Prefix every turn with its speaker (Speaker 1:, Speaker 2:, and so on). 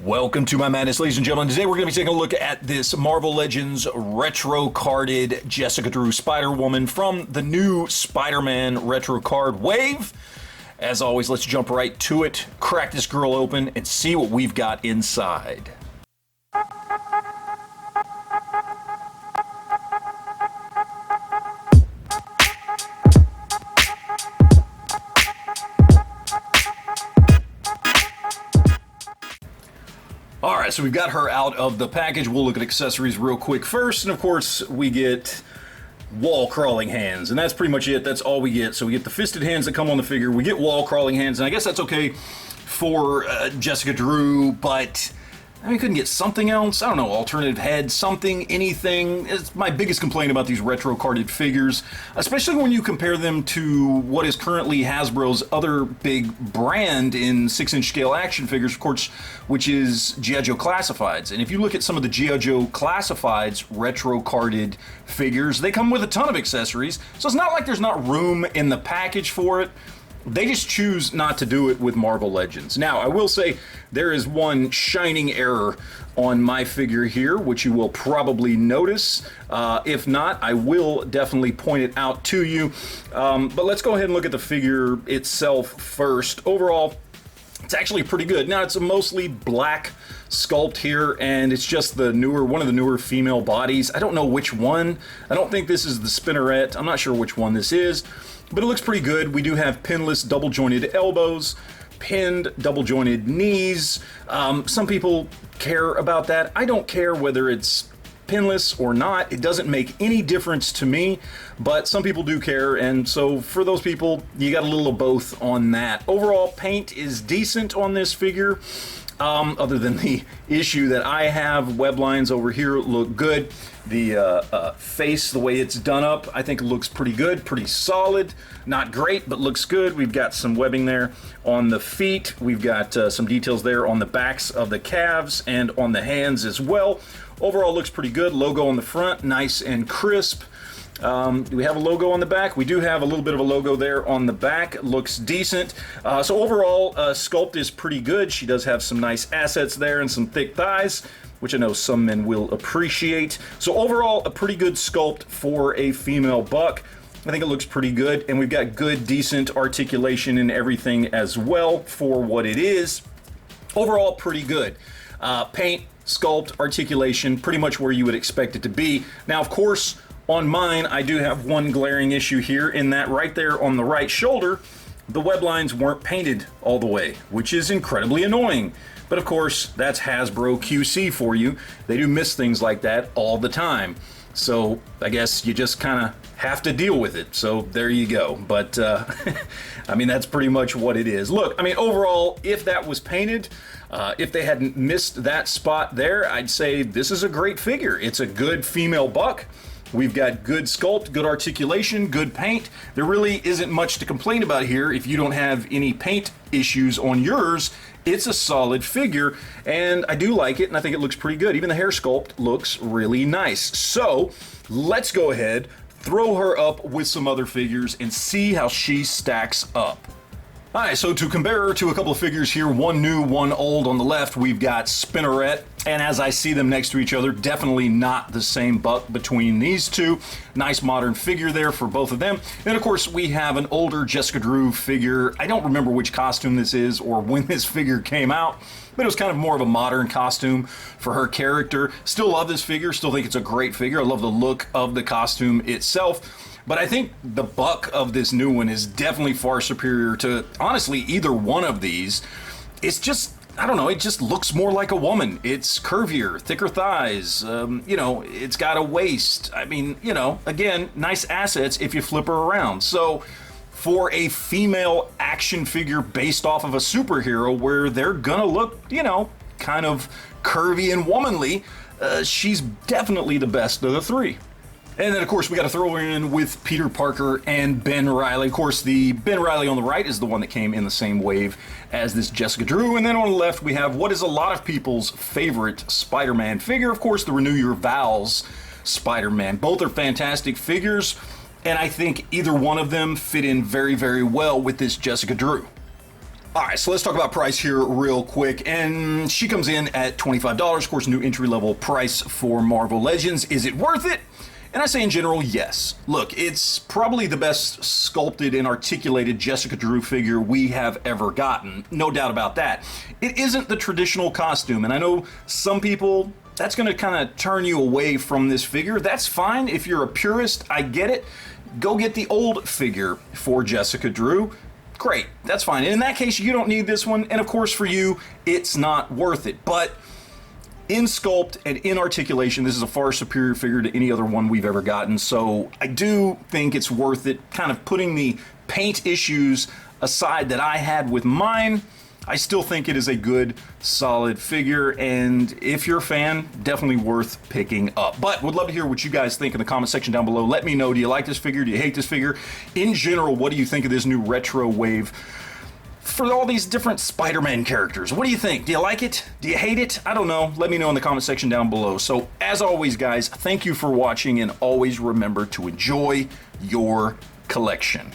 Speaker 1: Welcome to my madness, ladies and gentlemen. Today we're going to be taking a look at this Marvel Legends retro carded Jessica Drew Spider-Woman from the new Spider-Man retro card wave. As always, let's jump right to it, crack this girl open, and see what we've got inside. Alright, so we've got her out of the package. We'll look at accessories real quick first, and of course we get wall crawling hands, and that's pretty much it. That's all we get. So we get the fisted hands that come on the figure, we get wall crawling hands, and I guess that's okay for Jessica Drew, but I mean, couldn't get something else? I don't know, alternative head, something, anything. It's my biggest complaint about these retro carded figures, especially when you compare them to what is currently Hasbro's other big brand in 6-inch scale action figures, of course, which is G.I. Joe Classifieds. And if you look at some of the G.I. Joe Classifieds retro carded figures, they come with a ton of accessories, so it's not like there's not room in the package for it. They just choose not to do it with Marvel Legends. Now, I will say there is one shining error on my figure here, which you will probably notice. If not, I will definitely point it out to you. But let's go ahead and look at the figure itself first. Overall, it's actually pretty good. Now, it's a mostly black sculpt here, and it's just the newer, one of the newer female bodies. I don't know which one. I don't think this is the spinneret. I'm not sure which one this is, but it looks pretty good. We do have pinless double jointed elbows, pinned double jointed knees. Some people care about that. I don't care whether it's pinless or not. It doesn't make any difference to me, but some people do care, and so for those people, you got a little of both on that. Overall, paint is decent on this figure. Other than the issue that I have, web lines over here look good. The face, the way it's done up, I think it looks pretty good, pretty solid. Not great, but looks good. We've got some webbing there on the feet. We've got some details there on the backs of the calves and on the hands as well. Overall, looks pretty good. Logo on the front, nice and crisp. Do we have a logo on the back? We do have a little bit of a logo there on the back. It looks decent. So overall, sculpt is pretty good. She does have some nice assets there and some thick thighs, which I know some men will appreciate. So overall, a pretty good sculpt for a female buck. I think it looks pretty good, and we've got good, decent articulation and everything as well for what it is. Overall, pretty good. Paint, sculpt, articulation, pretty much where you would expect it to be. Now, of course, on mine, I do have one glaring issue here in that right there on the right shoulder, the web lines weren't painted all the way, which is incredibly annoying. But of course, that's Hasbro QC for you. They do miss things like that all the time. So I guess you just kind of have to deal with it. So there you go. But I mean, that's pretty much what it is. Look, I mean, overall, if that was painted, if they hadn't missed that spot there, I'd say this is a great figure. It's a good female buck. We've got good sculpt, good articulation, good paint. There really isn't much to complain about here. If you don't have any paint issues on yours, it's a solid figure, and I do like it, and I think it looks pretty good. Even the hair sculpt looks really nice. So let's go ahead, throw her up with some other figures, and see how she stacks up. Alright, so to compare her to a couple of figures here, one new, one old on the left, we've got Spinneret, and as I see them next to each other, definitely not the same buck between these two. Nice modern figure there for both of them. And of course, we have an older Jessica Drew figure. I don't remember which costume this is or when this figure came out, but it was kind of more of a modern costume for her character. Still love this figure, still think it's a great figure. I love the look of the costume itself. But I think the buck of this new one is definitely far superior to, honestly, either one of these. It's just, I don't know, it just looks more like a woman. It's curvier, thicker thighs, you know, it's got a waist. I mean, you know, again, nice assets if you flip her around. So for a female action figure based off of a superhero where they're gonna look, you know, kind of curvy and womanly, she's definitely the best of the three. And then, of course, we got to throw her in with Peter Parker and Ben Reilly. Of course, the Ben Reilly on the right is the one that came in the same wave as this Jessica Drew. And then on the left, we have what is a lot of people's favorite Spider-Man figure. Of course, the Renew Your Vows Spider-Man. Both are fantastic figures, and I think either one of them fit in very, very well with this Jessica Drew. All right, so let's talk about price here real quick. And she comes in at $25. Of course, new entry-level price for Marvel Legends. Is it worth it? And I say in general, yes. Look, it's probably the best sculpted and articulated Jessica Drew figure we have ever gotten. No doubt about that. It isn't the traditional costume, and I know some people, that's going to kind of turn you away from this figure. That's fine. If you're a purist, I get it. Go get the old figure for Jessica Drew. Great, that's fine. And in that case, you don't need this one. And of course, for you, it's not worth it. But in sculpt and in articulation, this is a far superior figure to any other one we've ever gotten. So I do think it's worth it. Kind of putting the paint issues aside that I had with mine, I still think it is a good, solid figure, and if you're a fan, definitely worth picking up. But would love to hear what you guys think in the comment section down below. Let me know, do you like this figure? Do you hate this figure? In general, what do you think of this new retro wave for all these different Spider-Man characters? What do you think? Do you like it? Do you hate it? I don't know. Let me know in the comment section down below. So, as always, guys, thank you for watching, and always remember to enjoy your collection.